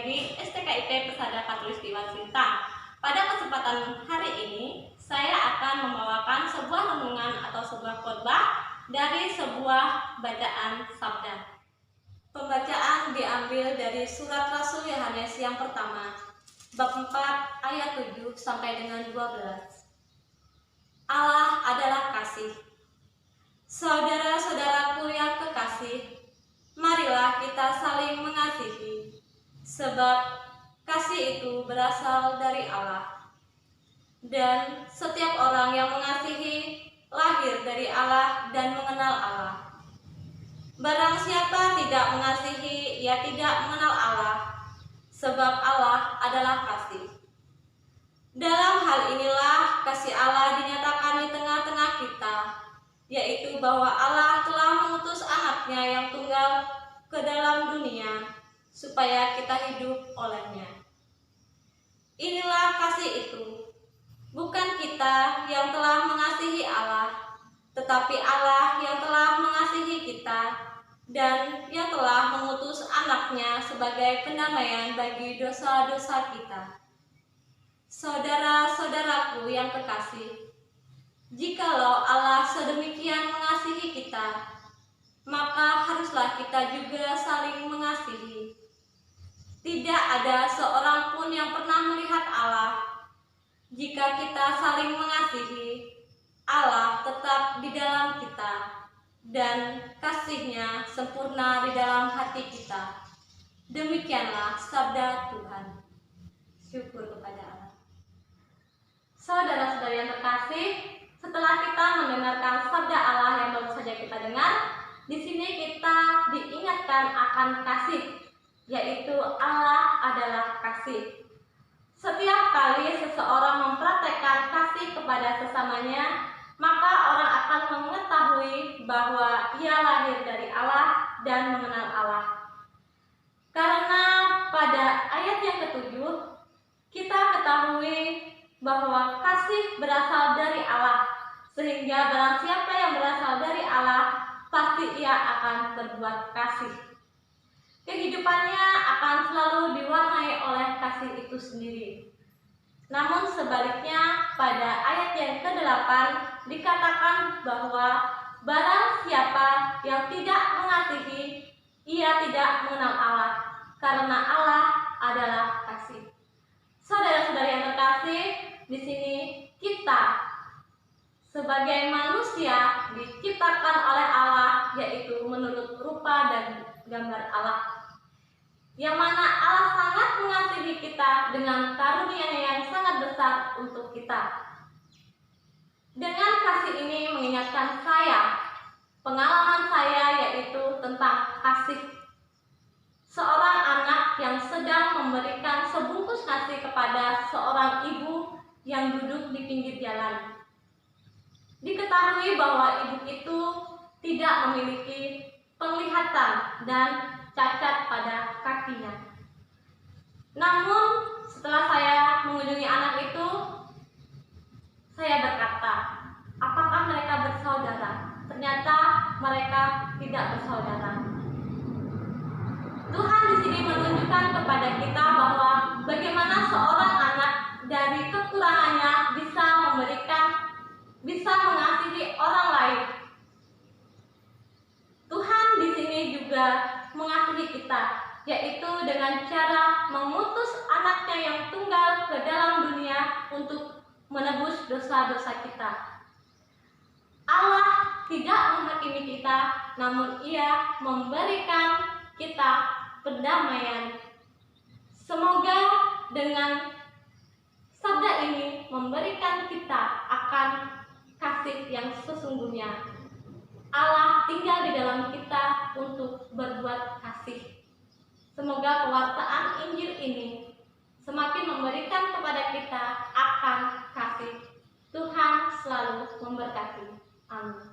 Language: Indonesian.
dari STKIP Pesada Khatulistiwa Sintang. Pada kesempatan hari ini, saya akan membawakan sebuah renungan atau sebuah khotbah dari sebuah bacaan sabda. Pembacaan diambil dari surat Rasul Yohanes yang pertama, bab 4 ayat 7 sampai dengan 12. Allah adalah kasih. Saudara-saudaraku yang kekasih, marilah kita saling mengasihi, sebab kasih itu berasal dari Allah. Dan setiap orang yang mengasihi lahir dari Allah dan mengenal Allah. Barang siapa tidak mengasihi, ia tidak mengenal Allah, sebab Allah adalah kasih. Dalam hal inilah kasih Allah dinyatakan di tengah-tengah kita, yaitu bahwa Allah telah mengutus anaknya yang tunggal ke dalam dunia, supaya kita hidup olehnya. Inilah kasih itu, bukan kita yang telah mengasihi Allah, tetapi Allah yang telah mengasihi kita, dan yang telah mengutus anaknya sebagai pendamaian bagi dosa-dosa kita. Saudara-saudaraku yang kekasih, jikalau Allah sedemikian mengasihi kita, maka haruslah kita juga saling mengasihi. Tidak ada seorang pun yang pernah melihat Allah. Jika kita saling mengasihi, Allah tetap di dalam kita, dan kasih-Nya sempurna di dalam hati kita. Demikianlah sabda Tuhan. Syukur kepada Allah. Saudara-saudara yang terkasih, setelah kita mendengarkan sabda Allah yang baru saja kita dengar, di sini kita diingatkan akan kasih, yaitu Allah adalah kasih. Setiap kali seseorang mempraktekkan kasih kepada sesamanya, maka orang akan mengetahui bahwa ia lahir dari Allah dan mengenal Allah. Karena pada ayat yang ketujuh, kita ketahui bahwa kasih berasal dari Allah, sehingga barang siapa yang berasal dari Allah, pasti ia akan berbuat kasih. Kehidupannya akan selalu diwarnai oleh kasih itu sendiri. Namun sebaliknya, pada ayat yang ke-8 dikatakan bahwa barang siapa yang tidak mengasihi, ia tidak mengenal Allah, karena Allah adalah kasih. Saudara-saudara yang terkasih, di sini kita sebagai manusia diciptakan oleh Allah, yaitu menurut rupa dan gambar Allah, yang mana Allah sangat mengasihi kita dengan karunia-Nya yang sangat besar untuk kita. Dengan kasih ini mengingatkan saya, pengalaman saya yaitu tentang kasih. Seorang anak yang sedang memberikan sebungkus nasi kepada seorang ibu yang duduk di pinggir jalan. Diketahui bahwa ibu itu tidak memiliki penglihatan dan cacat pada kakinya. Namun setelah saya mengunjungi anak itu, saya berkata, apakah mereka bersaudara? Ternyata mereka tidak bersaudara. Tuhan di sini menunjukkan kepada kita bahwa bagaimana seorang anak dari kekurangannya bisa mengasihi orang lain. Tuhan di sini juga mengasihi kita, yaitu dengan cara mengutus anaknya yang tunggal ke dalam dunia untuk menebus dosa-dosa kita. Allah tidak menghakimi kita, namun Ia memberikan kita pendamaian. Semoga dengan sabda ini memberikan kita akan kasih yang sesungguhnya. Allah tinggal di dalam kita untuk berbuat kasih. Semoga pewartaan Injil ini semakin memberikan kepada kita akan kasih. Tuhan selalu memberkati. Amin.